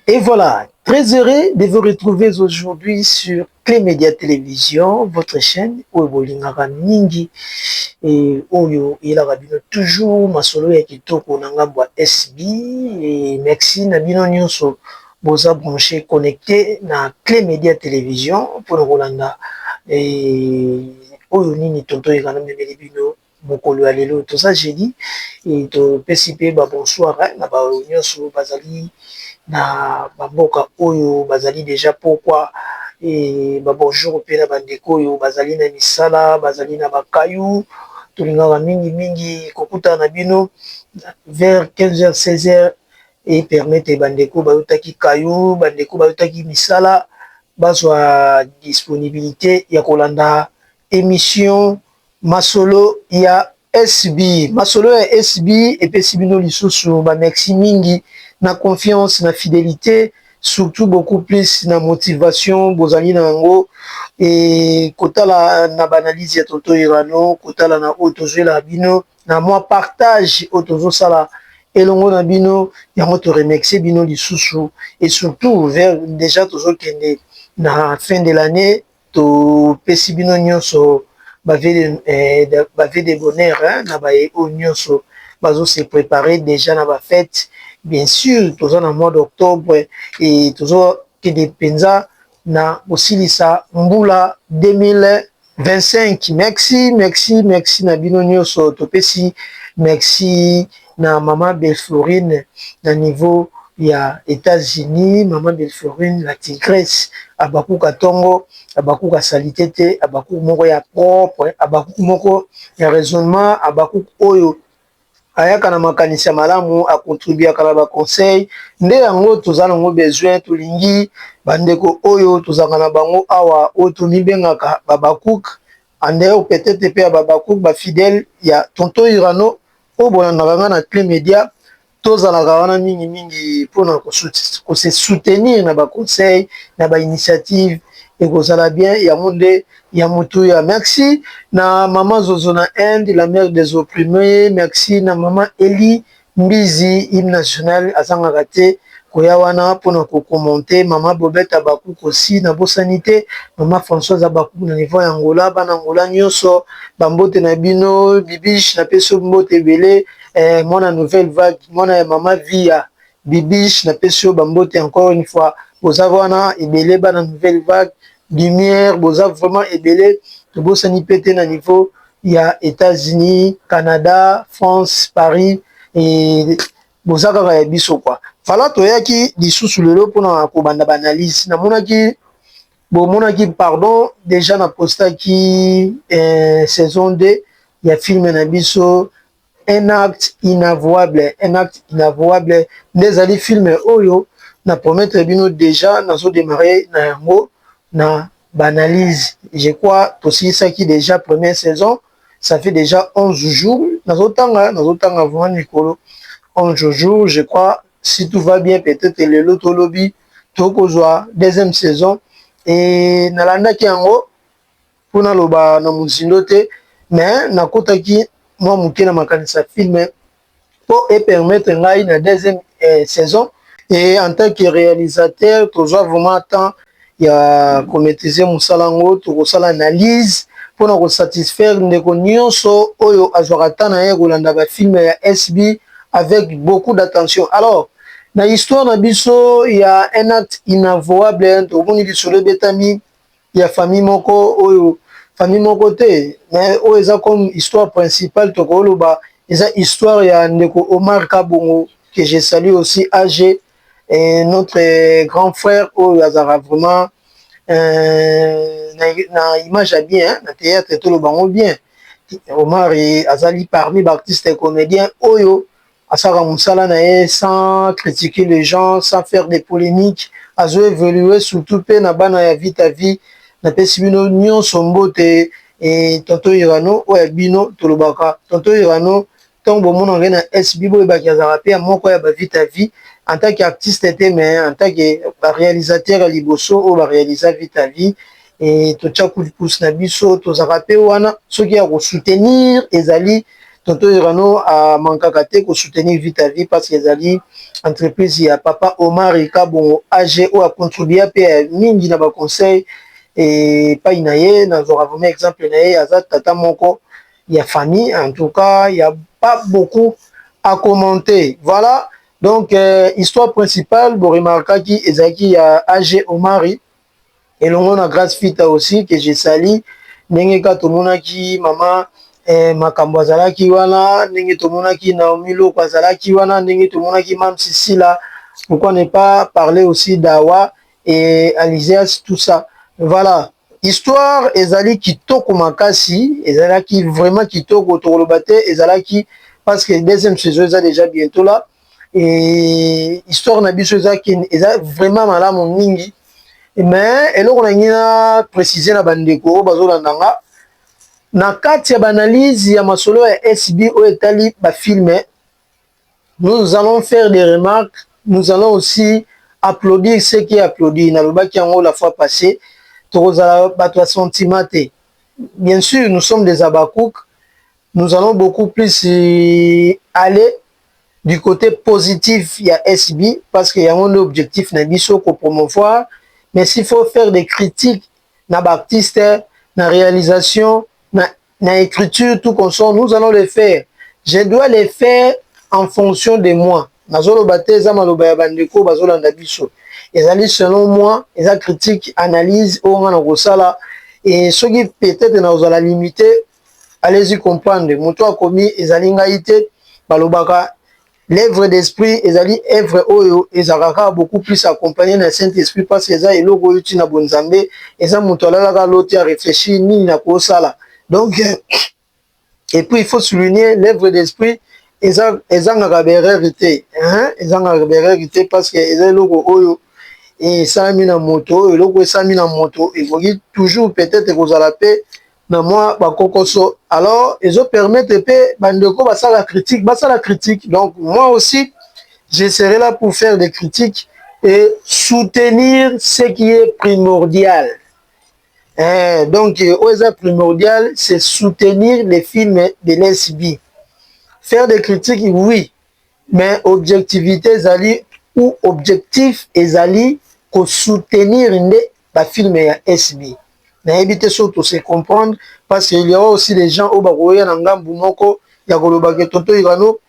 Et voilà, très heureux de vous retrouver aujourd'hui sur Clé Média Télévision, votre chaîne où bolingaka mingi et oyo ilaka bino toujours masolo ya kitoko na ngambo ya SB et merci na bino nyonso boza branché connecté na Clé Média Télévision pour kolanda oyo nini tonto ekana memeli bino mokolo ya lelo toza jeudi et topesi mpe babonsoir na baoyo nyonso bazali na bamboka oyo bazali deja pourquoi babonjour mpe na bandeko oyo bazali na misala bazali na bakayu tolingaka mingi kokutana na bino vers 15h 16h et permettre bandeko bayutaki kayu bandeko bayutaki misala bazwa disponibilité ya kolanda émission masolo ya SB masolo ya SB epesi bino lisusu bamerci mingi na confiance na fidélité surtout beaucoup plus na motivation bozali na yango et kotala na banalise ya toto irano kotala na oyo tozwela bino na mwa partage oyo tozosala elongo na bino yango toremercie bino lisusu et surtout vers déjà tozokende na fin de l'année topesi bino nyonso bave de bonheur na baye oyo nyonso bazose préparer déjà na bafête bien sûr toza na mois d'octobre et tozokende mpenza na kosilisa mbula 2025 merci na bino nyonso topesi merci na mama Belflorine na niveau ya États-Unis mama Belflorine la tigresse abakuka tongo abakuka salite te abakuku moko ya propre abakuku moko ya raisonnement abakuku oyo ayaka na makanisi ya malamu akontribuaka na baconseil nde yango toza nango besoin tolingi bandeko oyo tozalaka na bango awa oyo tomibengaka babakuk andeo peut-être mpe ya babakuk bafidèle ya tonto irano oyo bolandaka nga na Clé Média tozalaka wana mingi mpona kose soutenir na baconseil na bainitiative ekozala bien yango nde ya motu ya merci na mama Zozo na Inde la mère des opprimés merci na mama Eli Mbizi hymne national azangaka te koya wana mpona kokommente mama Bobette Abakouk aussi na bosani te mama Françoise Abakouk na niveau ya Angola bana Angola nyonso bambote na bino bibiche napesi mbote ebele mwana nouvelle vague mwana ya mama Via bibiche napesi yo bambote encore une fois boza wana ebele bana nouvelle vague lumière boza vraiment ebele tobosani pe te na niveau ya États-Unis Canada France Paris et boza kaka ya biso kwa fala toyaki lisusu lelo mpona kobanda baanalyse bomonaki pardon déjà na postaki saison 2 ya filme na biso un acte inavouable nde ezali filme oyo na promettre bino déjà nazodémarrer na yango na banalise je crois tosilisaki déjà première saison ça fait déjà 11 jours nazotanga vraiment likolo 11 jours je crois si tout va bien peut-être lelo tolobi tokozwa deuxième saison et nalandaki yango mpona loba na mozindo te mais nakotaki mwa moke na makanisi ya filme mpo epermettre ngai na deuxième saison et en tant que réalisateur tozwa vraiment temps ya komaîtriser mosala yango tokosala analyse mpona kosatisfaire ndeko nyonso oyo azwaka temps na ye kolanda bafilme ya SB avec beaucoup d'attention alors na histoire na biso ya un acte inavouable tomoni lisolo ebetami ya famille moko oyo famille moko te mais oyo eza comme histoire principale tokoloba eza histoire ya ndeko Omar Kabongo que je salue aussi AG et notre grand frère oyo azalaka vraiment na image ya bien na théâtre tolobango bien Omar azali parmi baartiste et comédien oyo asalaka mosala na ye sans critiquer les gens sans faire des polémiques azo évoluer surtout mpe na bana ya vie ta vie napesi bino nyonso mbote tonto irano oyo ya bino tolobaka tonto irano ntango bomona ngai na SB boyebaki azalaka mpe ya moko ya bavie ta vie en tant qu'artiste te mais en tant que baréalisateur ya liboso oyo baréalisa vie ta vie et totia coup de pouce na biso tozalaka mpe wana soki ya kosoutenir ezali tonton Irano a manqué pour soutenir Vite à Vie parce qu'ils allaient entreprise il y a papa Omar et Kabon AG ou a contribué à mingi na ba conseil et pas inaye dans un exemple naye azat tata moko il y a famille en tout cas il y a pas beaucoup à commenter voilà donc histoire principale bon remarquer qui ezaki a AG Omari et l'on a grâce fita aussi que je salue ndenge ka tomonaki mama makambo azalaki wana ndenge tomonaki Naomi Loko azalaki wana ndenge tomonaki Mam Sisila pourquoi ne pas parler aussi d'Awa et Alizias tout ça voilà histoire ezali kitoko makasi ezalaki vraiment kitoko tolobate ezalaki parce que deuxième saison est déjà bientôt là et histoire na biso ezaki vraiment malamu mingi mais eloko na ngina préciser na bandeko bazolanda nga na kati ya banalize ya masolo ya SB o etali ba filme nous allons faire des remarques nous allons aussi applaudir ce qui est applaudi na lobaki yango la fois passée tozala bato sentiment bien sûr nous sommes des abakouk nous allons beaucoup plus aller du côté positif il y a SB parce qu'il y a un objectif na biso ko promouvoir mais s'il faut faire des critiques na artiste na réalisation na écriture tout comme ça nous allons les faire je dois les faire en fonction de moi nazolo bateza maloba ya bandeko bazolanda biso ezali selon moi eza critique analyse onga na kosala et ce qui peut-être na ozala limité allez-y comprendre moto akomi ezali ngai te balobaka l'œuvre d'esprit ezali œuvre oyo ezalaka beaucoup plus accompagné na Saint-Esprit parce que eza eloko oyo tina bonzambe eza moto alalaka lote à réfléchir nini na kosala donc et puis il faut souligner l'œuvre d'esprit ezangaka berere te ezangaka berere te parce que eza eloko oyo esalami na moto oyo eloko esalami na moto ekoki toujours peut-être kozala pe na moi bakokoso alors ezo permettre pe bandeko basala critique donc moi aussi je serai là pour faire des critiques et soutenir ce qui est primordial donc oza primordial c'est soutenir les films de l'SB faire des critiques oui mais objectivité ezali ou objectif ezali ko soutenir nde ba film ya SB na éviter surtout se comprendre parce qu'il y a aussi des gens au bakoya na ngambu moko ya kolobaka tonto Irano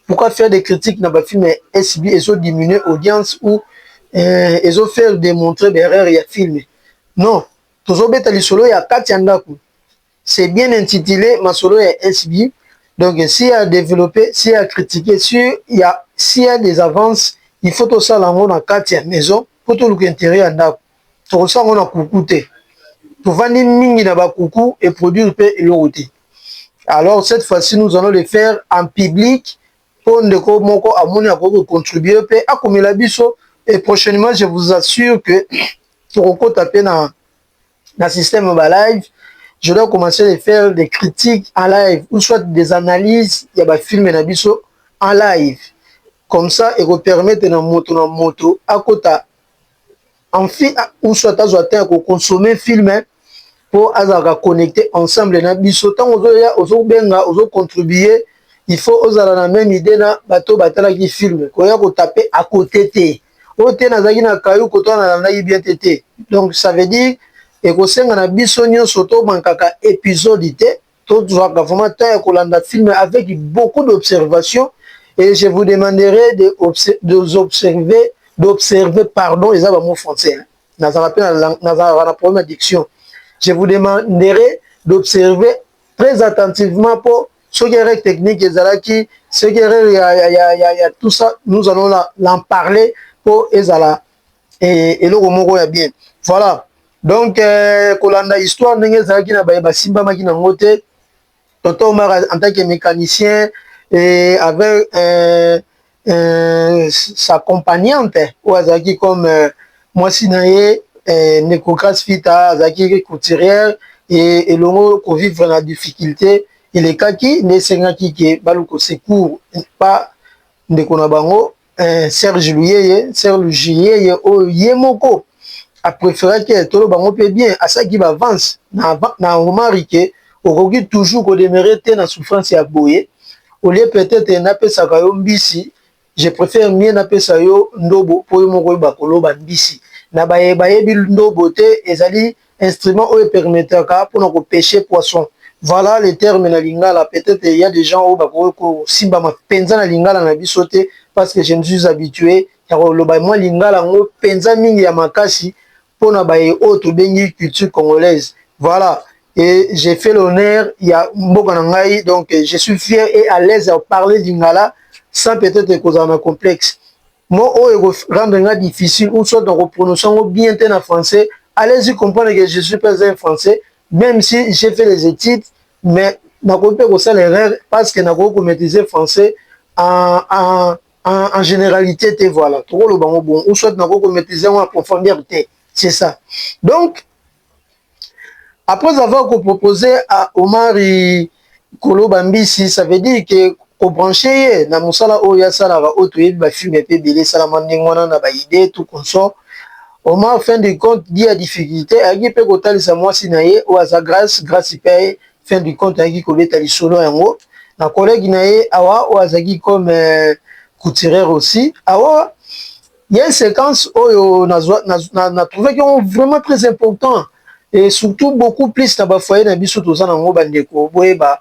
pourquoi faire des critiques na ba film SB et so diminuer audience ou et so faire démontrer derrière ya film non tozo beta lisolo ya kati ya ndako c'est bien intitulé masolo ya SB donc s'il y a développé s'il y a critiqué s'il y a des avances il faut tout ça lango na kati ya maison pour tout le intérêt ya ndako to ça on a koukuté tovandi mingi na bakuku et produire pe eloko. Alors cette fois-ci nous allons le faire en public pour ndeko moko amoni akoko contribuer pe akomela biso et prochainement je vous assure que toko taper na système ba live je dois commencer à faire des critiques en live ou soit des analyses ya ba film na biso en live comme ça et vous permettre na moto akota en fait ou soit azoata ko consommer film pour azaka connecter ensemble na biso tant ozo benga ozo contribuer il faut ozala na même idée na bato batala ki film ko ya ko taper à côté té oté na zaki na kayu ko to na na bien tété donc ça veut dire et ko senga na biso nyonso to mankaka épisode té to zaka vraiment ta ko landa film avec beaucoup d'observations et je vous demanderai d'observer pardon les mots français na ça rappelle na première diction. Je vous demanderai d'observer très attentivement pour ce qui est technique et zalaki, ce qui est tout ça, nous allons l'en parler pour ezala et le romoro ya bien. Voilà. Donc kolanda histoire ndenge zalaki na ba simba maki na ngote. Tonton Omar en tant que mécanicien et avec sa compagnante ou azaki comme moi sinaye Nekokras Fita, Zaki Couturière et l'homme qui vivre dans la difficulté. Et les cas qui ne sont qui est baluko secours pas de Konabango, Serge Juillet, au Yemoko a préféré que tout le bango peut bien à ça qui avance na remarqué okoki toujours kodemere te na souffrance ya boye au lieu peut-être napesaka yo mbisi je préfère mieux napesa yo ndobo po yo moko oyeba koloba mbisi na bayebi ndobo te ezali instrument oyo permetaka mpona kopêcher poisson. Voilà les termes na lingala. Peut-être il y a des gens où bako simba ma penza na lingala na biso te parce que je me suis habitué ya koloba moi lingala ngo penza mingi ya makasi pona baye auto bengi culture congolaise. Voilà. Et j'ai fait l'honneur, il y a mboka na ngai, donc je suis fier et à l'aise à parler lingala sans peut-être cause un complexe. Moi, oh, rendre difficile ou soit dans prononçant bien en français. Allez-y comprendre que je suis pas un français, même si j'ai fait les études, mais n'a pas fait l'erreur parce que n'a pas maîtriser français en généralité. Voilà, trop le bon, ou soit n'a pas maîtriser en profondeur. C'est ça. Donc, après avoir proposé à Omar Kolo Bambisi, ça veut dire que au branché na musala oya sala va auto et ba film pe belé sala mandingona na ba idée tout consort Omar fin de compte dit à difficulté a qui peut kotal sa moi sinaye ou à sa grâce paye fin du compte a qui koleta li solo yango na collègue naye awa ou azaki comme couturière aussi awa il y a une séquence oyo na trouvé qui sont vraiment très important et surtout beaucoup plus na ba foyer na biso to za na ngo bandeko boye ba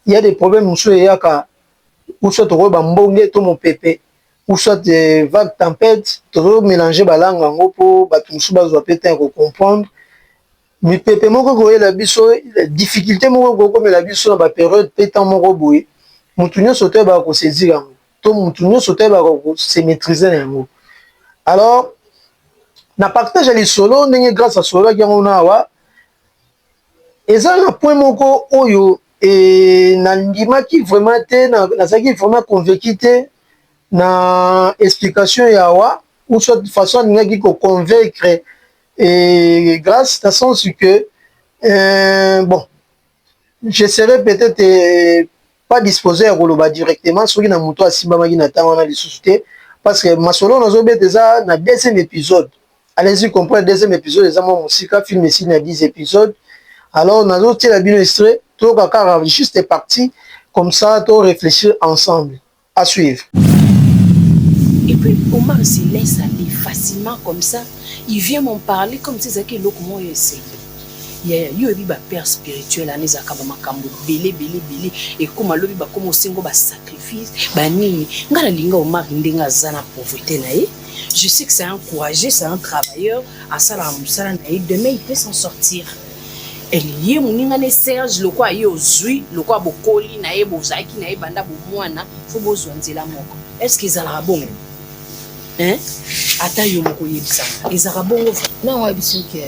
il y a des problèmes monsieur yaka ou soit mbonge to mon pépé ou soit vague tempête to mélanger balanga ngo po batu musu bazwa péter ko comprendre mi pépé moko ko la biso difficulté moko ko la biso na ba période pétant moko boye mutu nyonso te ba ko saisir ngo to mutu nyonso te ba ko se maîtriser ngo alors na partage les solo ndenge grâce à solo ki ngo na wa eza na point moko oyo et nandimaki vraiment te nazaki vraiment convaincu te na explication yawa ou soit façon ningaki ko convaincre et grâce dans sens que bon je serais peut-être pas disposé à koloba directement soki na muto asimbamaki na ntango wana lisusu te parce que masolo nazobeta eza na deuxième épisode allez-y comprendre deuxième épisode eza mwa mosika film esi na 10 épisodes alors nazotiela bino extrait juste parti comme ça, to réfléchir ensemble. À suivre. Et puis Omar se laisse aller facilement comme ça. Il vient m'en parler comme si c'était l'autre comment il essaie. Il y a eu un père spirituel à Nezaka Makambo, belé et comme l'autre va commencer un sacrifice. Bani, ngala linga Omar ndenga zana pauvreté nae. Je sais que c'est un courageux, c'est un travailleur. À ça la musala nae, demain il peut s'en sortir. Eliye muninga ne Serge lokwa ye ozui lokwa bokoli na ye bozaki na ye banda bomwana fo bozwa nzela moko est-ce qu'ils ala bon hein ata yo moko yebisa ezaka bongo na wa biso que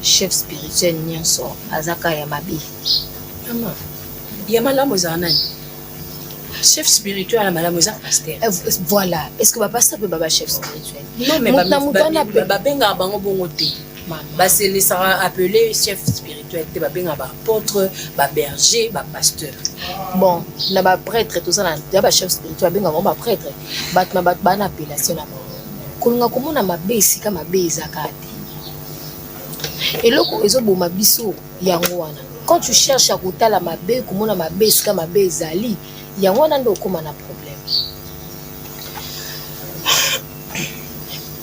chef spirituel nyonso azaka ya mabe ama ya malamu za nani chef spirituel à malamu za pasteur voilà est-ce que ba pasteur peut baba chef spirituel non mais ba benga bango bongo te bah c'est les sera appelé chef spirituel te ba benga ba apôtre ba berger ba pasteur bon na ba prêtre tout ça na ba chef spirituel benga ba prêtre bat na appellation na kolunga komona mabesi kama beza kati eloko ezoboma biso yango wana quand tu cherches à kotala mabe komona mabesi kama bezali yango wana ndo koma na problème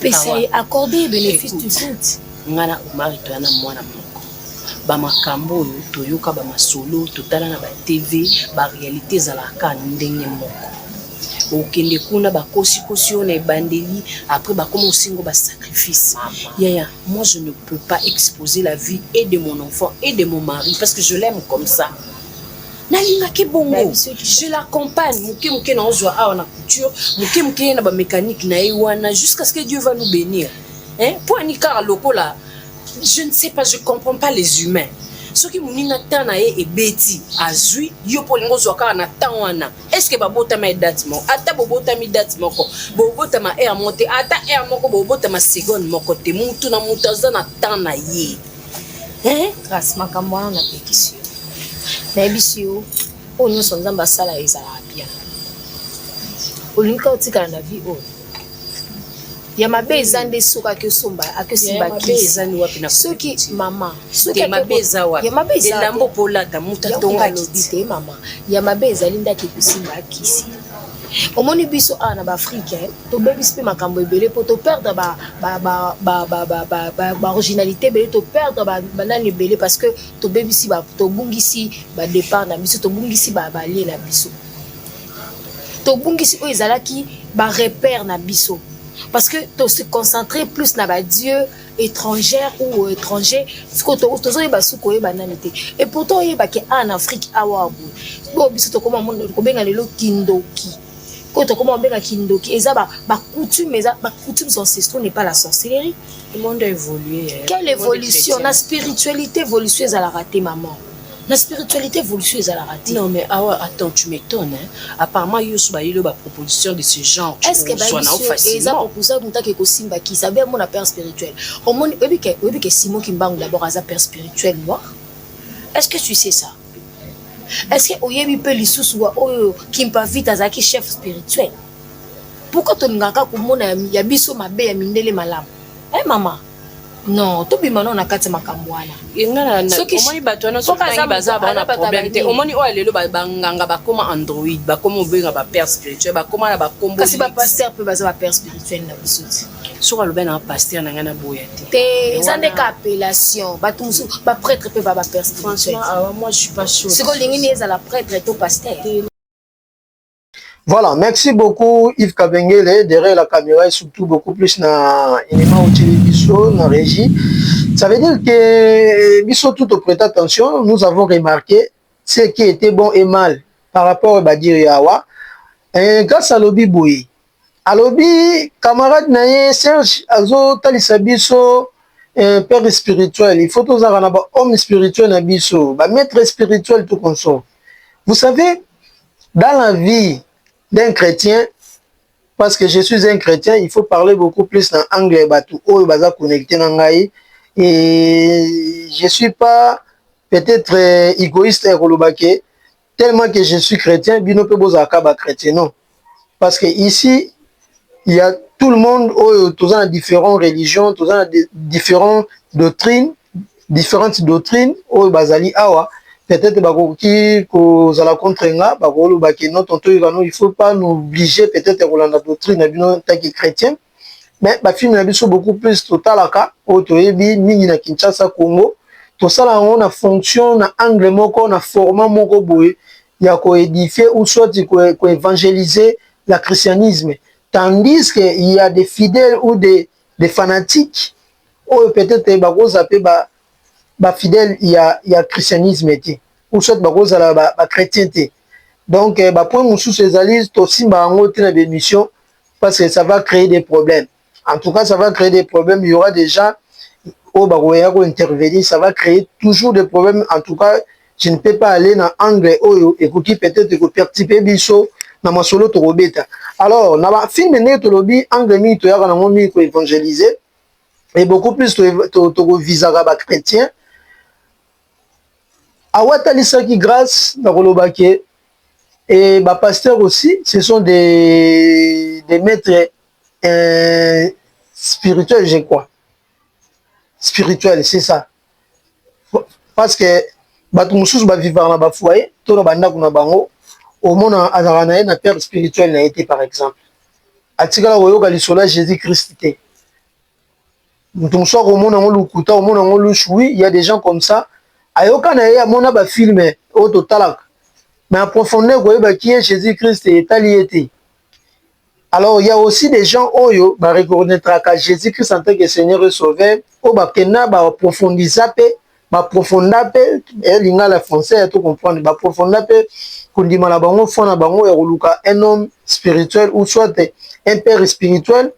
pesa accorder bénéfice du doute ngana Omar toana mwana moko ba makambo oyo toyoka ba masolo totala na ba TV ba réalité zalaka ndenge moko okende kuna ba kosi on est bandeli après ba comme osingo ba sacrifice yaya moi je ne peux pas exposer la vie et de mon enfant et de mon mari parce que je l'aime comme ça nalinga ke bongo je l'accompagne muke na ozwa awa na couture muke na ba mécanique na ewana jusqu'à ce que Dieu va nous bénir. Hein? Pour Anika Lokola, je ne sais pas, je ne comprends pas les humains. Ce qui m'a dit, Betty, Azui, Yopolingo Zoka, Natawana. Est-ce que Babotama est datmo? Ata Bobotami datmo, Bobotama air monté, Ata air moko, Bobotama seconde mokote, Moutuna Moutazana Tana ye. Hein? Grâce Makamwana na pétition. Nabisio, on nous sommes ambassades et Zarabia. Olinka Otika na vie, oh. ya mabe ezande suka ke somba akesimba kisi soki mama soki ya mabe eza wapi ya mabe eza elambo polata muta tonga kiti mama ya mabe ezali ndaki kusimba kisi omoni biso na ba Africain to bebisi pe makambo ebele po to perdre ba originalité belé to perdre ba nani ebele parce que to bebisi ba to bungisi ba départ na biso to bungisi ba balie na biso to bungisi o ezalaki ba repère na biso parce que to se concentrer plus na ba dieu étrangère ou étranger ce que to zo ba suko e ba nani te et pourtant e ba ke en Afrique awa bo biso to koma monde ko benga lelo kindoki ko to koma benga kindoki eza ba coutume ancestraux n'est pas la sorcellerie. Le monde a évolué. Quelle évolution? La spiritualité évolution à la raté maman. La spiritualité évolution à la raté. Non mais attends, tu m'étonnes hein. Apparemment il y a ba proposition de ce genre. Est-ce que ça proposition muta ke ko simba ki ça bien mon père spirituel. Au monde obi ke Simon Kimbangu d'abord à père spirituel moi. Est-ce que tu sais ça? Est-ce que oyebi pe lisusu wa oyo kimpa vite azaki chef spirituel? Pourquoi to ngaka ko mona ya biso mabe ya mindele malamu? Maman. Non, to bi manon na kati makambo wana. Ngana na omoni bato na soka baza ba na problème te. Omoni o alelo ba nganga ba koma android, ba koma obenga ba père spirituel, ba koma na ba kombo. Kasi ba pasteur pe baza ba père spirituel na biso. Soka lo ben na pasteur na ngana boya te. Te zande ka appellation, ba tumsu ba prêtre pe ba père spirituel. Franchement, moi je suis pas sûr. C'est que lingini eza la prêtre to pasteur. Voilà, merci beaucoup Yves Kabengele, derrière la caméra et surtout beaucoup plus dans l'élément au télévision, dans la régie. Ça veut dire que, Bisso, tout au prêter attention, nous avons remarqué ce qui était bon et mal par rapport à Badir Yawa. Grâce à Lobby Boui. À Lobby, camarade Naye, Serge Azo, Talisa Bisso, père spirituel. Il faut tous avoir un homme spirituel à Bisso, maître spirituel tout comme ça. Vous savez, dans la vie d'un chrétien, parce que je suis un chrétien, il faut parler beaucoup plus en anglais, connecté et je ne suis pas peut-être égoïste tellement que je suis chrétien, chrétien, non. Parce que ici, il y a tout le monde, tous dans différentes religions, tous dans différentes doctrines, bazali awa. Peut-être qu'il faut pas nous obliger peut-être à la doctrine en tant que chrétien, mais ma film est beaucoup plus total à cas au na Kinshasa Congo tout ça là on a fonction na angle moko na format moko boy il y a édifier ou soit ko évangéliser le christianisme, tandis que il y a des fidèles ou des fanatiques ou peut-être ba fidèle il y a christianisme ou soit ba chrétienté. Donc point musu ces alliés to simba ngote na émission parce que ça va créer des problèmes. En tout cas, ça va créer des problèmes, il y aura des gens au baroya ko intervenir, ça va créer toujours des problèmes. En tout cas, je ne peux pas aller dans anglais et qui peut-être que participer biso na masolo to robeta. Alors, na film né to lobi anglais mi to ya na mo mi ko évangéliser et beaucoup plus to visa ba chrétien. Awatali qui grâce na kolobake et bah pasteurs aussi, ce sont des maîtres spirituels, je crois. Spirituels, c'est ça. Parce que bato mususu ba vivre na ba foyer, to na banda kuna bango, au monde azarana na père spirituel na été par exemple. Atikala woyoka lisola Jésus-Christ te. Mutu muso ko mona ngolu kuta, o mona ngolu choui, il y a des gens comme ça. Ayoka na ya mona ba filmer au total. Mais en profondeur, qui est Jésus-Christ est allié. Alors, il y a aussi des gens qui reconnaître que Jésus-Christ en tant que Seigneur et Sauveur, qui approfondissent, approfondissent, et l'ingala français, tout comprendre, approfondissent, un homme spirituel ou soit un père spirituel,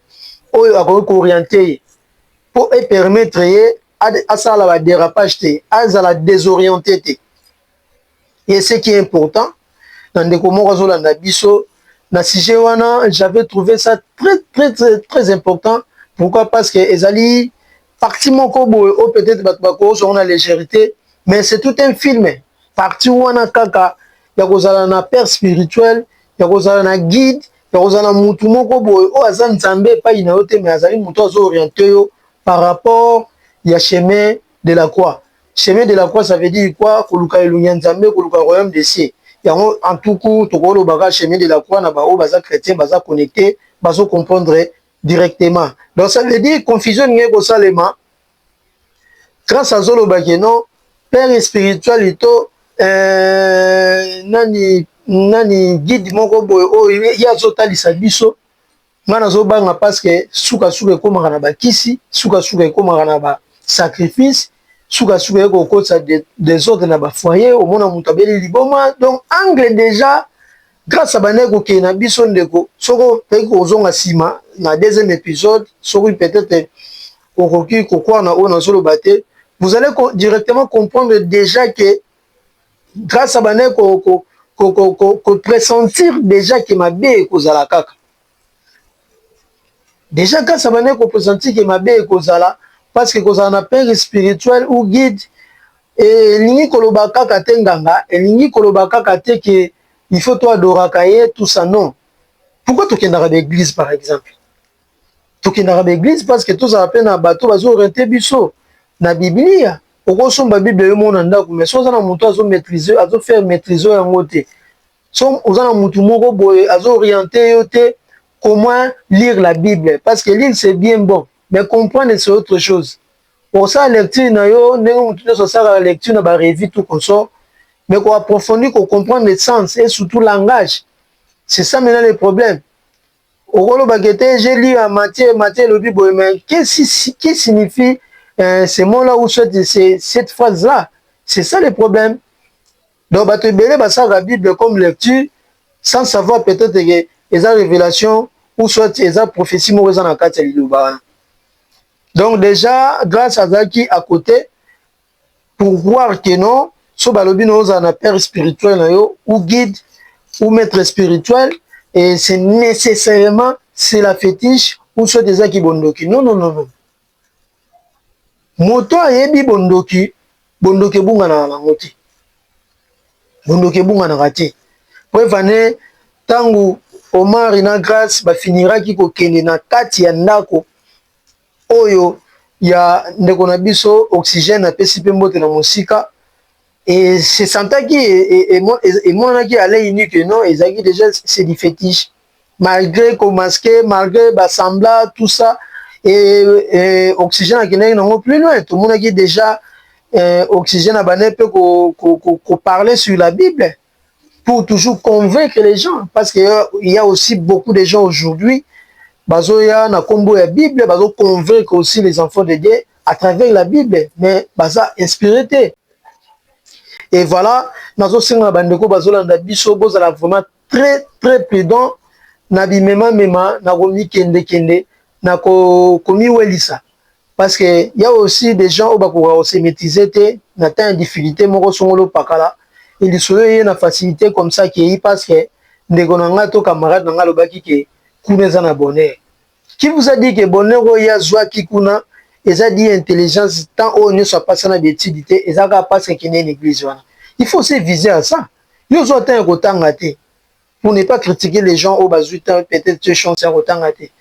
ou orienté pour permettre à ça la dérapage, à la désorienter. Et ce qui est important, dans des j'avais trouvé ça très important. Pourquoi? Parce que Ezali, partie mon kobo, peut-être on a légèreté, mais c'est tout un film. Partie où on a kaka, il y a un père spirituel, il y a un guide, ya kozala mutu moko boye o aza nzambe epai na yo te mais azali mutu azo-oriente yo par rapport ya chemin de la croix. Chemin de la croix ça veut dire quoi? Koluka elongi ya nzambe, koluka royaume des cieux. Yango en tout coup tokolobaka chemin de la croix na bao baza chrétien baza connecté bazo comprendre directement. Donc ça veut dire confusion ngé ko salema grâce à zolobaki non père spirituel ito nani guide moko boye o ya zotalisa biso ngana zobanga parce que suka ekomaka na bakisi suka ekomaka na ba sacrifice suka ekokotisa des ordres na ba foyer omona mutu abeli liboma. Donc angle déjà grâce à bane kokende na biso ndeko soko pe kozonga sima na deuxième épisode soko peut-être okoki kokwa na ona zoloba te, vous allez directement comprendre déjà que grâce à bane ko pressentir déjà que mabe kozala kaka. Déjà grâce à bane ko pressentir que mabe kozala parce que kozala na père spirituel ou guide et lingi koloba kaka te nganga et lingi koloba kaka te que il faut toi adorer tout ça non. Pourquoi tu kendara l'église par exemple? Tu kendara l'église parce que tous appellent na bateau bazo orienter biso na Biblia. Oko somba Bible yo mona ndako mais so na mutu azo maîtriser azo faire maîtriser yango te. So ozana mutu moko boye azo orienter yo te comment lire la Bible parce que lire c'est bien bon mais comprendre c'est autre chose. Pour ça lecture na yo ndenge mutu so sala la lecture na ba revue tout comme ça mais qu'on approfondit, qu'on comprenne le sens et surtout le langage. C'est ça maintenant le problème. Au rôle baguette, j'ai lu à Matthieu le Bible, mais qu'est-ce qui signifie ces mots-là ou cette phrase-là? C'est ça le problème. Donc, bah, tu belé ça la Bible comme lecture, sans savoir peut-être que les révélations ou soit les prophéties mauvaises en akate liluba. Donc déjà, grâce à Zaki à côté, pour voir que non, so balobi no za na père spirituel ou guide ou maître spirituel et c'est nécessairement c'est la fétiche ou soit des qui bondoki. Non. Moto ayebi bondoki bunga na ngoti. Bondoki bunga na rati. Pour vane tangu Omar ina grâce ba finira ki ko kende na kati ya ndako oyo ya ndeko na biso oxygène na pesi pe mbote na mosika. Et c'est Santa qui et moi qui allait unique que non, ils ont déjà c'est du fétiche. Malgré qu'on masqué, malgré sembla tout ça et oxygène qui n'est non plus loin. Tout le monde qui déjà oxygène à bané peut qu'on parler sur la Bible pour toujours convaincre les gens parce que il y a aussi beaucoup de gens aujourd'hui bazoya na kombo ya Bible bazo convaincre aussi les enfants de Dieu à travers la Bible mais baza inspiré. Et voilà, nazo singa bandeko bazolanda biso bozala vraiment très prudent na bimema na komi kende na komi welisa parce que il y a aussi des gens au bakora se maîtriser te na ta difficulté moko songolo pakala il soye na facilité comme ça qui parce que ndeko na nga to camarade na nga lobaki ke kuneza na bonheur. Qui vous a dit que bonheur ya zwa ki kuna et ça dit intelligence tant on ne soit pas ça na d'étudier et ça va pas ce qui n'est l'église. Il faut se viser à ça. Nous autres un autant gâté pour ne pas critiquer les gens au bazuta peut-être tu chantes un autant gâté.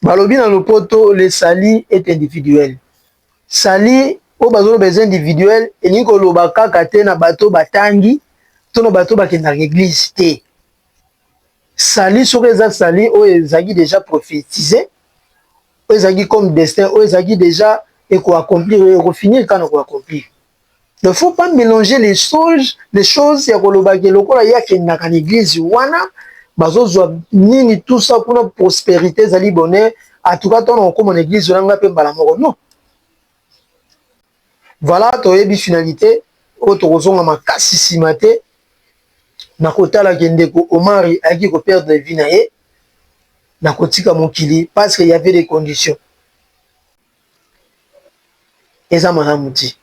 Balobi dans le poto le sali est individuel. Sali au bazo besoin individuel et ni ko lobaka kate na bateau batangi to no bateau ba kenda l'église té. Sali sur les sali o ezagi déjà prophétisé. O ezagi comme destin o ezagi déjà et ko accomplir et ko finir quand on ko accomplir. Il ne faut pas mélanger les choses, il y a kolobaki lokola ya kenda kan église wana bazo nini tout ça pour la prospérité zali bonheur en tout cas on comme en église wana pe mbala moko non. Voilà toyebi finalité auto kozonga makasi simate na kotala kendeko Omari aki ko perdre vie na ye na kotika mokili parce qu'il y avait des conditions. Eza manamuti.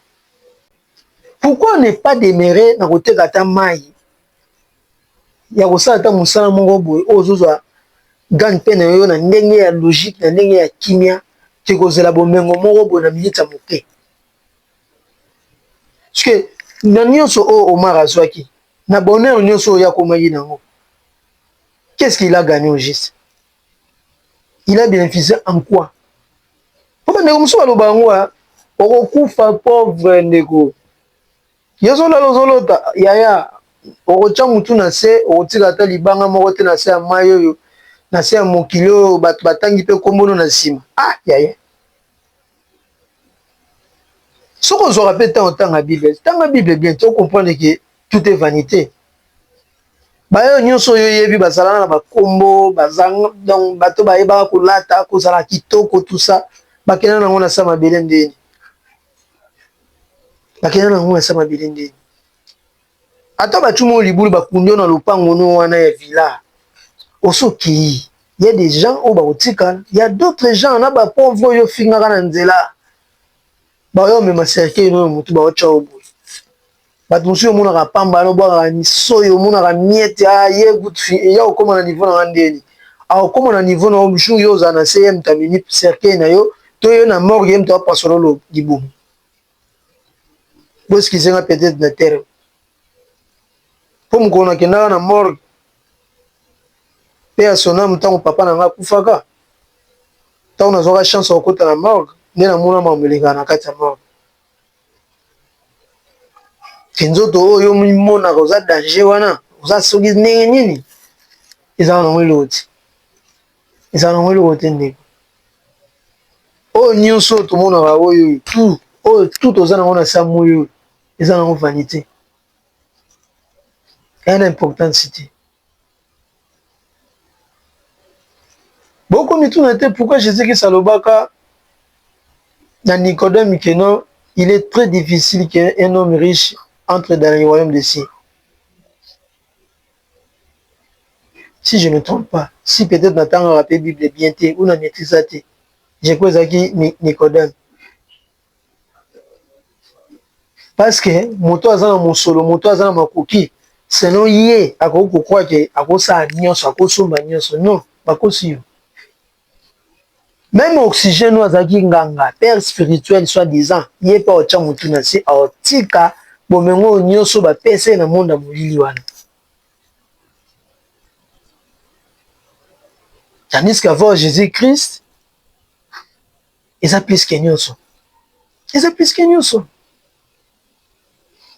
Pourquoi ne pas demeurer dans le côté mai? Il y a aussi un moussala mongo boy ozozwa gan pene yo na ndenge ya logique na ndenge ya kimia ke kozela bomengo mongo boy na minita moke. Parce que na nyonso o Omar azwaki na bonheur nyonso ya komayi nango. qu'est-ce qu'il a gagné au juste? Il a bénéficié en quoi? Pourquoi ne sommes pas le bangoua? On coupe pauvre ndeko. Yozola lozolota yaya. Orocha mutu na se, orotika ta libanga moko te na se ya mayi oyo, na se ya mokili oyo bato batangi pe kombono na nsima. Ah yaya. Soki ozwaka mpe ntango tanga Bible, tanga Bible bien, tu comprendre que tout est vanité. Bayo nyonso oyo yebi bazalana na bakombo, bazanga donc bato bayebaka kolata, kozala kitoko tout ça, bakenda nango na sa mabele ndeni. Bakenda nango na sa mabele ndeni. Ata bachumo libulu bakundio na lopango no wana ya villa. Osoki, il y a des gens au baotika, il y a d'autres gens na ba pauvre yo fingaka na nzela. Bayo me maserke no mutu ba ocha obo. Bato musu yo mona pamba no bwa ni soyo mona ka miete ye gutfi ya okoma na niveau na ndeni. A okoma na niveau na mushu yo za na CM tamini serke na yo to yo na morgue mto pasolo dibu. Boss ki zenga peut-être na terre. Pour me connaître na morgue pe asona mutango papa na nga kufaka tango na zoka chance okota na morgue nde na mona mamulinga na kati ya morgue kenzoto oyo mona koza danger wana oza soki ndenge nini ezala na mwili oti ezala na mwili oti ndeko oyo nyonso tomonaka oyo tout oza nango na sa moyo eza nango vanité ena importante cité. Beaucoup de gens pourquoi Jésus qui salobaka dans Nicodème que non, il est très difficile qu'un homme riche entre dans le royaume des cieux. Si je ne me trompe pas, si peut-être Nathan a rappelé Bible bien ou n'a maîtrisé, je crois que Nicodème. Parce que moto azana mon solo, moto azana ma coquille, sinon yé, à quoi croire que à quoi ça nyonso, à quoi somba nyonso, non, pas possible. Même oxygène nous azaki nganga, père spirituel soi-disant, yé pas au chamutu na si, au tika, bomengo nyonso ba pese na monde molili wana. Tandis qu'avant Jésus-Christ, ils ont plus que nyonso. Ils ont plus que nyonso.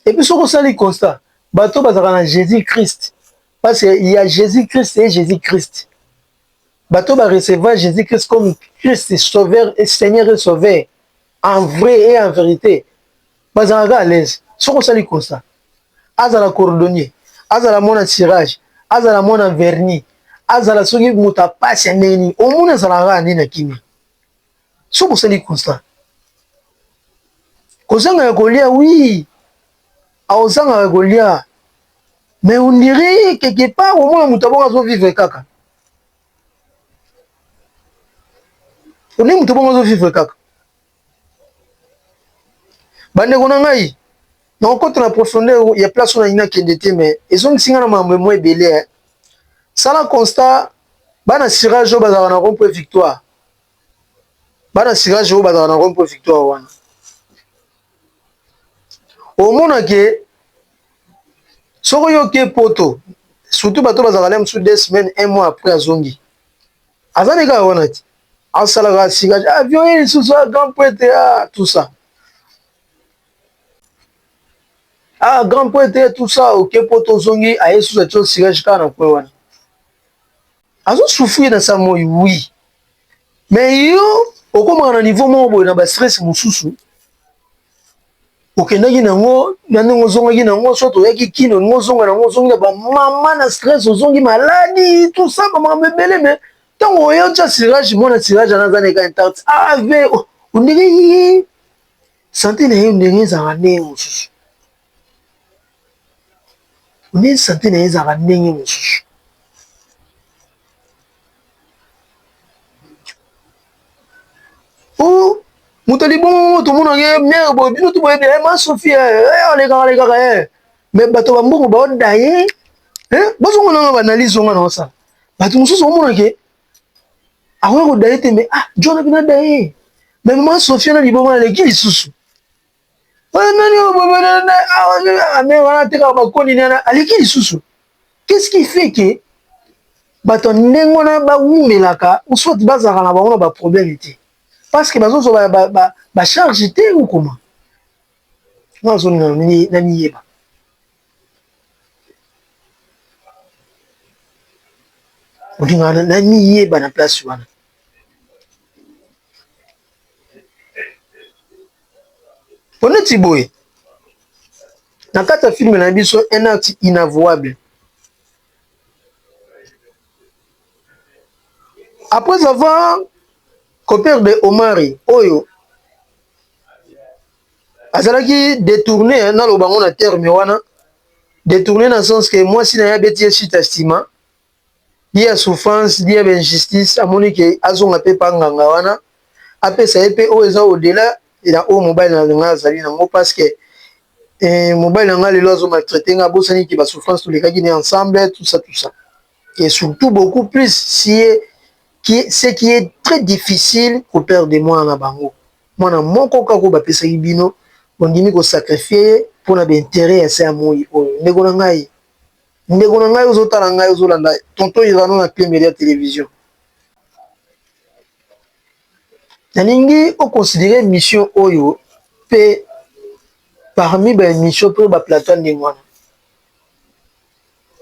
Et puis ce qu'on s'est dit constat, bateau bazara Jésus-Christ, parce qu'il y a Jésus-Christ et Jésus-Christ. Bateau va recevoir Jésus-Christ comme Christ sauveur et Seigneur et sauveur, en vrai et en vérité. Bazara à l'aise. Ce qu'on s'est dit constat, azala cordonnier, azala mon tirage, azala mon vernis, azala soki muta passe neni, au moins azala rani na kimi. Ce qu'on s'est dit constat. Kozanga ya kolia, oui. Aozanga ya kolia. Mais on dirait quelque part au moins mutabonga zo vivre kaka. On est mutabonga zo vivre kaka. Bande kona ngai. Non quand on a profondeur, il y a place on a ina kendete mais ils ont singa na mamwe mo ebele. Ça la constat bana sirage bazana na rompo victoire. Bana sirage bazana na rompo victoire wana. Au mona ke soko yo ke poto surtout bato bazala même sous 2 semaines 1 mois après azongi azane ka wana ti asala ga sirage avion et sous grand poète tout ça grand poète tout ça OK poto zongi aye sous ça sirage kana kwa wana azo souffrir dans sa moi oui mais yo okoma na niveau mo boy na ba stress mususu okendaki nango nango zongaki nango soto yaki kino ngozonga nango zonga ba mama na stress ozongi maladie tout ça ba mabele mais tango yo tcha sirage mona sirage anazane ka intact ave ondiri santé na yo ndenge za ndenge mususu ondiri santé na yo za ndenge mususu oh mutali bon tout monde nge mère bo bino tout boye ma Sophie les gars mais bato ba mbongo ba odaye bozo ngona ba analyse ngona na ça bato mususu omona ke awa ko daye te mais John bina daye mais ma Sophie na liboma le ki lisusu nani bo na mais wana te ka ba koni na ali ki lisusu qu'est-ce qui fait que bato ndenge wana bawumelaka soit bazalaka na bango na baproblème te parce que bazozwa bacharge te ou comment nazolinga na miyeba olinga na miyeba na place wana poneti boye na kati ya filme na biso un acte inavouable. Après avoir copié de Omari, Oyo, azalaki détourné dans le bangon na terme wana, détourné dans le sens que moi si na beti chita estima, il y a souffrance, il y a injustice, à mon que azonga pe panganga wana, après ça épée au-delà et la haut mobile na nga zali na ngo parce que mobile na nga les lois ont maltraité nga bosani qui ba souffrance tous les gars qui est ensemble tout ça. Et surtout beaucoup plus ce qui est très difficile pour perdre moi na bango. Moi na mon koka ko ba pesa ibino on dimi ko sacrifier pour na intérêt à ça moi ndeko na ngai ozotala ngai ozolanda tonton izano na clé média télévision. Nalingi o considérer mission oyo pe parmi ba mission pour ba plateau ndengwana.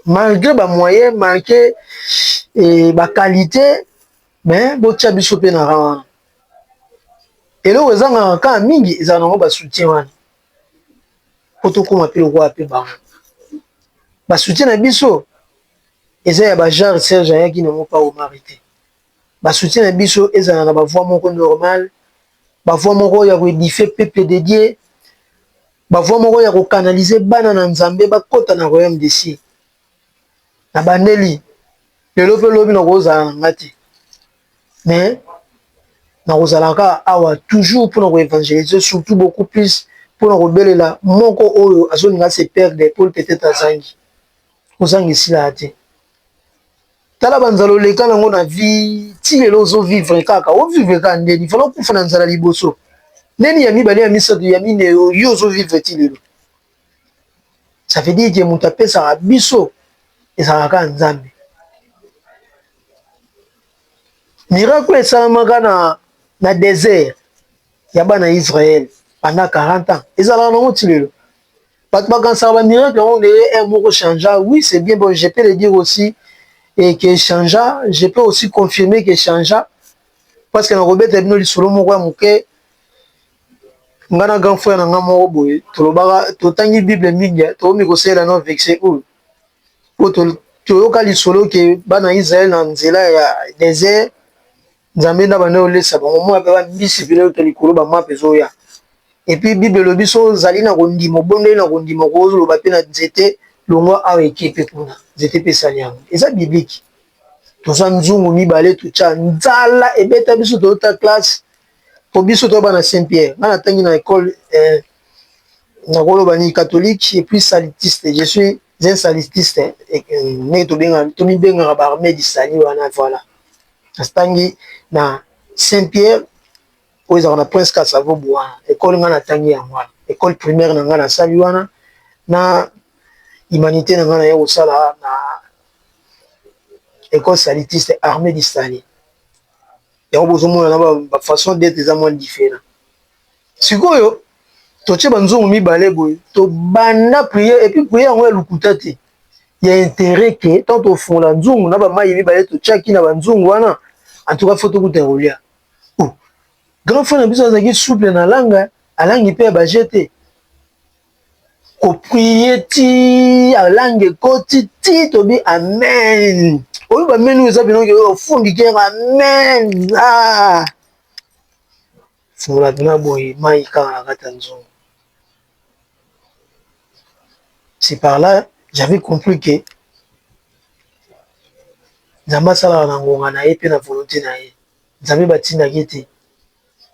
Malgré ba moyens, malgré ba qualité, mais botia biso pe na rawana. Et là ozanga ka mingi ezana ngo ba soutien wana. Poto koma pe roi pe ba. Ba soutien na biso eza ya ba genre Serge Ayaki na mo pa o marité. Ba soutien na biso ezana na ba voix moko normal, ba voix moko ya ko édifier peuple dédié, ba voix moko ya ko canaliser bana na Nzambe ba kota na royaume d'ici. Na bandeli lelo pe lobi na kozala ngati mais na kozalaka awa toujours pour nous évangéliser surtout beaucoup plus pour nous rebelela moko oyo azolinga se perdre pour peut-être azangi ozangi sila ate tala banzalo leka nango na vie ti lelo ozo vivre kaka o vivre ka ndeni falo kufa na nzala liboso neni ya mibale ya misato ya mine yo ozo vivre ti lelo ça veut dire que mutu apesaka biso ezalaka Nzambe. Miracle esalamaka na désert ya bana Israël pendant 40 ans. Ezalaka nango ti lelo. Bato bakansaka ba miracle on est moko changea. Oui, c'est bien bon, je peux le dire aussi et que changea, je peux aussi confirmer que changea parce que na robeta bino lisolo moko ya moke ngana grand frère na nga moko boye tolobaka totangi Bible mingi to mi ko sela no vexé ou toyoka lisolo ke bana Israël na nzela ya désert Nzambe na bana olesa bango mo ape ba mbisi bino to likolo ba mape zoya et puis Bible lobi so zali na kondimo bonde na kondimo ko zo ba pe na nzete longwa awa ekipe kuna nzete pe sali yango eza biblique to sa nzungu mibale to cha nzala ebeta biso to ta classe po biso to bana Saint-Pierre na tangi na école na koloba ni catholique et puis salutiste je suis un salutiste ne to mi benga ba armée du salut wana voilà astangi na Saint-Pierre oyo ezalaka na Prince Kasavo Bouana école nga na tangi yango wana école primaire na nga na sali wana na humanité na nga na ya kosala na école salutiste armée du salut yango bozomona na bafaçon d'être eza moins différent sikoyo totie banzongo mibale boye tobanda priere et puis priere yango ya lukuta te ya intérêt ke tant tofungola nzungu na bamayi mibale totiaki na banzungu wana en tout cas faut tokuta kolia grand frère na biso azalaki souple na langa alangi mpe ya baje te koprie ti alangi ekoti ti tobi amen oyo bameni oyo eza binoki ofungi kenga amen fungola bina boye mayi kaka na kati ya nzungu. C'est par là j'avais compris que Nzambe asalaka na ngonga na ye mpe na volonté na ye Nzambe batindaki te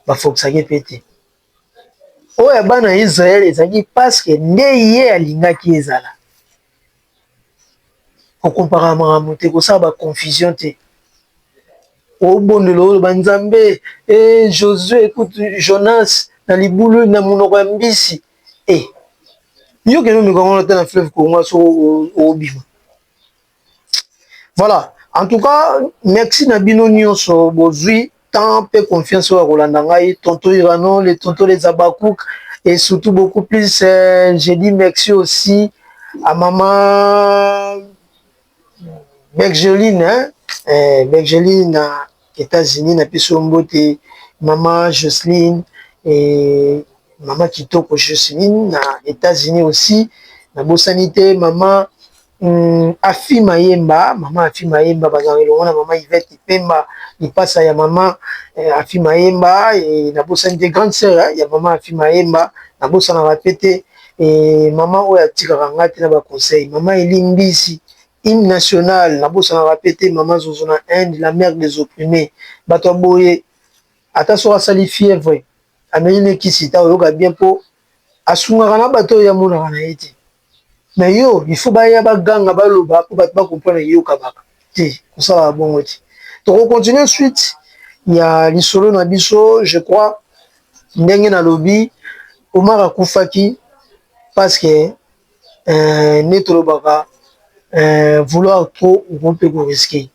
bafokisaki mpe te oyo ya bana ya Israel ezalaki parce que nde ye alingaki ezala okomparaka makambo te kosala baconfusion te obondela oyo banzambe Josué écoute Jonas na libulu na monoko ya mbisi yoke no mikongo te na fleuve Congo so obima voilà En tout cas, merci Nabino Nyonso, bozui, tant peu confiance au Rolanda Ngai, tonto Irano, les tonto les Abakouk, et surtout beaucoup plus, j'ai dit merci aussi à maman Bergeline, hein, Bergeline, États-Unis, na piso mbote, maman Jocelyne, et maman Kitoko Jocelyne, na États-Unis aussi, na Bosanité, maman Afi Mayemba, maman Afi Mayemba, bazali longona maman Yvette Pemba, il passe à maman Afi Mayemba, et na Bosanité grande sœur, il y a maman Afi Mayemba, na Bosana répété, et maman Oya Tikarangati na ba conseil, maman Elimbisi, hymne national, na Bosana répété, maman Zozona Inde, la mère des opprimés, Bato Boye, attention à sali fièvre, amenye kisita oyoka bien po, asungaka na bato ya mona na ete. Mais yo, il faut baya baganga baloba pour pas comprendre yo kabaka. Ti, ça va bon oti. Donc on continue ensuite, il y a l'isolo na biso, je crois, ndenge na lobby, Omar Akufaki parce que netro baka vouloir trop on peut risquer.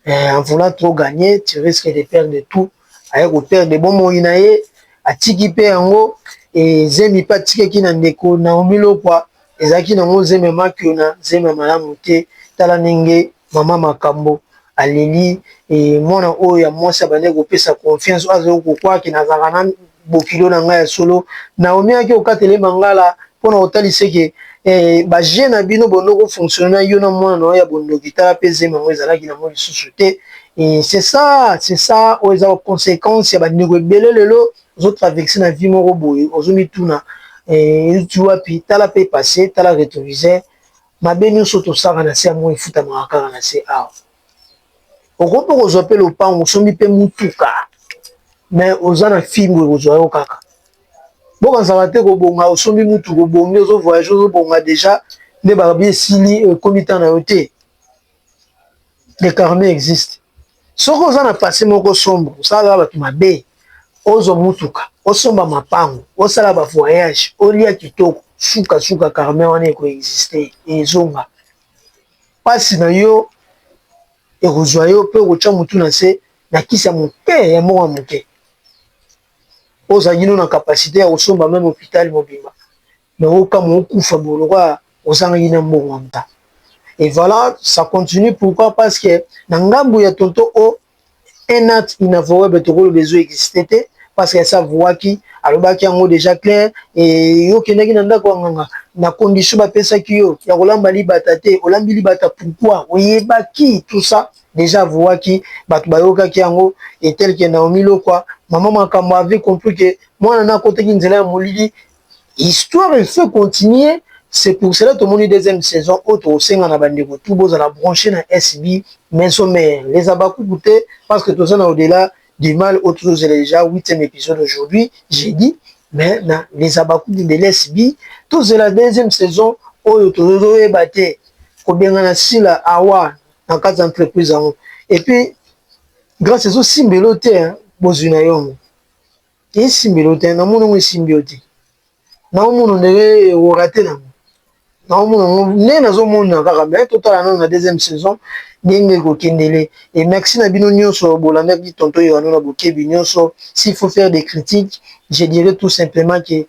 En voulant trop gagner, tu risques de perdre tout. Avec au perdre de bons moyens, à tiki pe yango et zemi pas tiki ki na ndeko na omilo kwa. Ezaki na ngo zeme makiona zeme malamu te tala nenge mama makambo aleli et mwana oyo ya mwasi abande kopesa confiance azo kokwa ki nazaka na bokilo na ngai ya solo na omiaki okatele mangala mpona otalise ke ba jeune na bino bondoko fonctionner yo na mwana na ya bondoki tala pe zeme ngo ezalaki na mo lisusu te et c'est ça oyo eza conséquence ya bandeko ebele lelo ozotraverse na vie moko boye ozomituna tu vois, puis t'as la paix passée, t'as la rétroviseur, ma béni soto sara na se amour ifuta makaka na se a. Au groupe on appelle le pan, on sommi pe mutuka, mais aux ana film ou aux oyo kaka. Bon quand ça va te ko bonga, on sommi mutu ko bonga, aux voyages aux bonga déjà, les barbiers sili comité na yote. Les carnets existent. Ce qu'on a passé mon sombre, ça va tu ma bé. Ozo mutuka osomba mapango osala ba voyage olia kitoko suka carmen wana eko exister ezonga pasi na yo ekozwa yo pe kocha mutu na se na kisa moke ya mwa moke ozali no na capacité ya kosomba même hôpital mobimba mais okama okufa bolokwa ozangaki na mbongo mta et voilà ça continue pourquoi parce que na ngambu ya tonto o un acte inavouable tokolo besoin exister parce que ça voit qui alobaki yango déjà clair et yo kendaki na ndako nganga na condition bapesaki yo ya kolamba libata te olambi libata pourquoi oyebaki tout ça déjà voit qui bato bayokaki yango et tel que Naomi Lokwa maman makambo avait compris que moi na koteki nzela ya molili histoire il faut continuer. C'est pour cela que tout le monde deuxième saison autre senga na bandeko tout boza la brancher na SB maison mère les abakou goûter parce que tout ça au-delà du mal autres c'est déjà 8e épisode aujourd'hui j'ai dit mais na les abakou de l'SB tout c'est la deuxième saison oyo to ebaté ko benga na sila awa dans quatre entreprises et puis grâce à ce simbeloté hein bozuna yo et simbeloté na mono simbeloté na mono ndenge o raté na né nazo mona kaka mais total na deuxième saison ndenge ko kendele et merci na bino nyonso bolanda ki tonto yo na bokebi nyonso s'il faut faire des critiques je dirais tout simplement que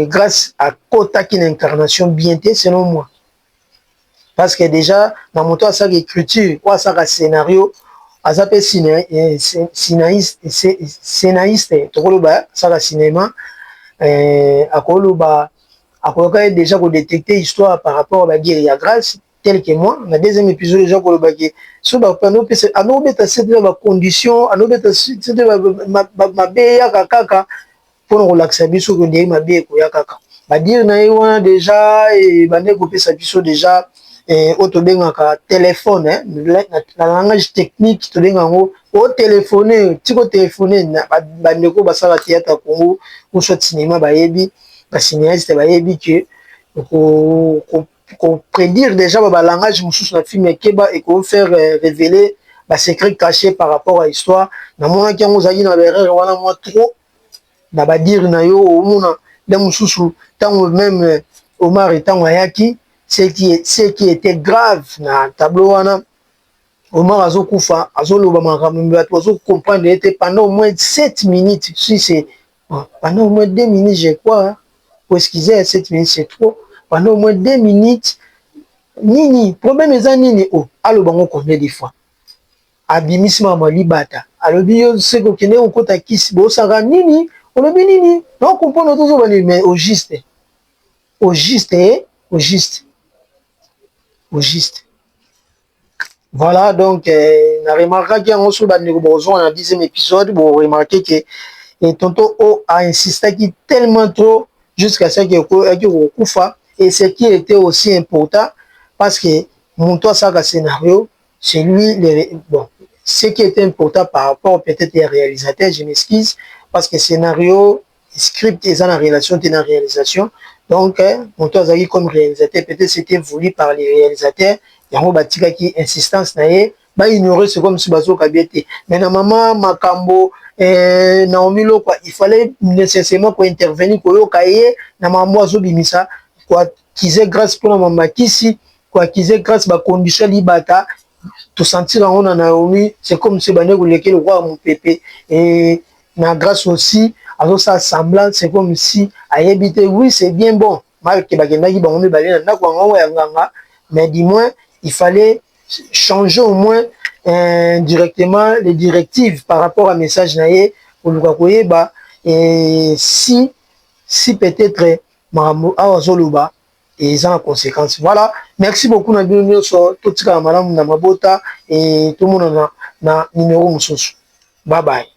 grâce à Kota qui l'incarnation bien té selon moi parce que déjà dans mon temps ça écriture ou ça scénario azape scénariste tokoloba ça cinéma akoloba après déjà qu'on détecter histoire par rapport à la guerre, il y a grâce tel que moi, la deuxième épisode déjà qu'on le baguette. Sur la panneau, à nous mettre cette condition, à nous mettre cette ma béa kaka pour nous relaxer, bisou qu'on dit ma béa koya kaka. Ba dire na yo déjà et ba ne couper sa biso déjà auto benga téléphone hein, la langage technique to benga ngo au téléphoner, tiko téléphoner na ba ndeko ba sala théâtre Congo ou soit cinéma ba yebi. Les cinéastes bayebi que qu'on prédire déjà le langage mususu na film keba et qu'on faire révéler les secrets cachés par rapport à l'histoire na mona ki ngozali na l'erreur wana moi trop na ba dire na yo omona de mususu tant même Omar et tant ayaki ce qui était grave na tableau wana Omar Azokufa, Azoloba Makamumba, Azo comprendre pendant au moins 7 minutes. Si c'est pendant au moins 2 minutes, je crois. Pour excuser 7 minutes, c'est trop. Pendant au moins 2 minutes, Nini, problème est Nini. Oh, allo bango combien de fois? Abimisma Malibata. Alors, bio, c'est qu'on connaît, on compte à qui, bon, ça va Nini, on le dit Nini. Donc, on comprend toujours, mais au juste. Au juste, au juste. Au juste. Voilà, donc, on a remarqué qu'il y a un autre dans le 10e épisode, vous remarquez que Tonton O a insisté qui tellement trop jusqu'à ce qu'il y ait et ce qui était aussi important, parce que mon toi, ça, le scénario, c'est lui, bon, ce qui était important par rapport peut-être aux réalisateurs, je m'excuse, parce que scénario, script, ils ont la relation de la réalisation. Donc, mon toi, comme réalisateur, peut-être c'était voulu par les réalisateurs. Yango batika qui insistance na ye ba ignorer c'est comme si bazo kabiete mais na maman makambo Naomi lo quoi il fallait nécessairement quoi intervenir ko yo kaye na mambo azo bimisa quoi kize grâce pour maman kisi quoi kize grâce ba condition libata to sentir on na Naomi c'est comme si bane ko leke le roi mon pépé et na grâce aussi alors ça semblant c'est comme si ayebite oui c'est bien bon mal ke bagenda ki bango me balena na kwa ngwa ya nganga mais du moins il fallait changer au moins directement les directives par rapport à message naïe pour nous accueillir et si peut-être Marambo Awazoluba et ça en conséquence. Voilà, merci beaucoup na bien sur tout ce que madame na mabota et tout le monde na numéro mususu. Bye bye.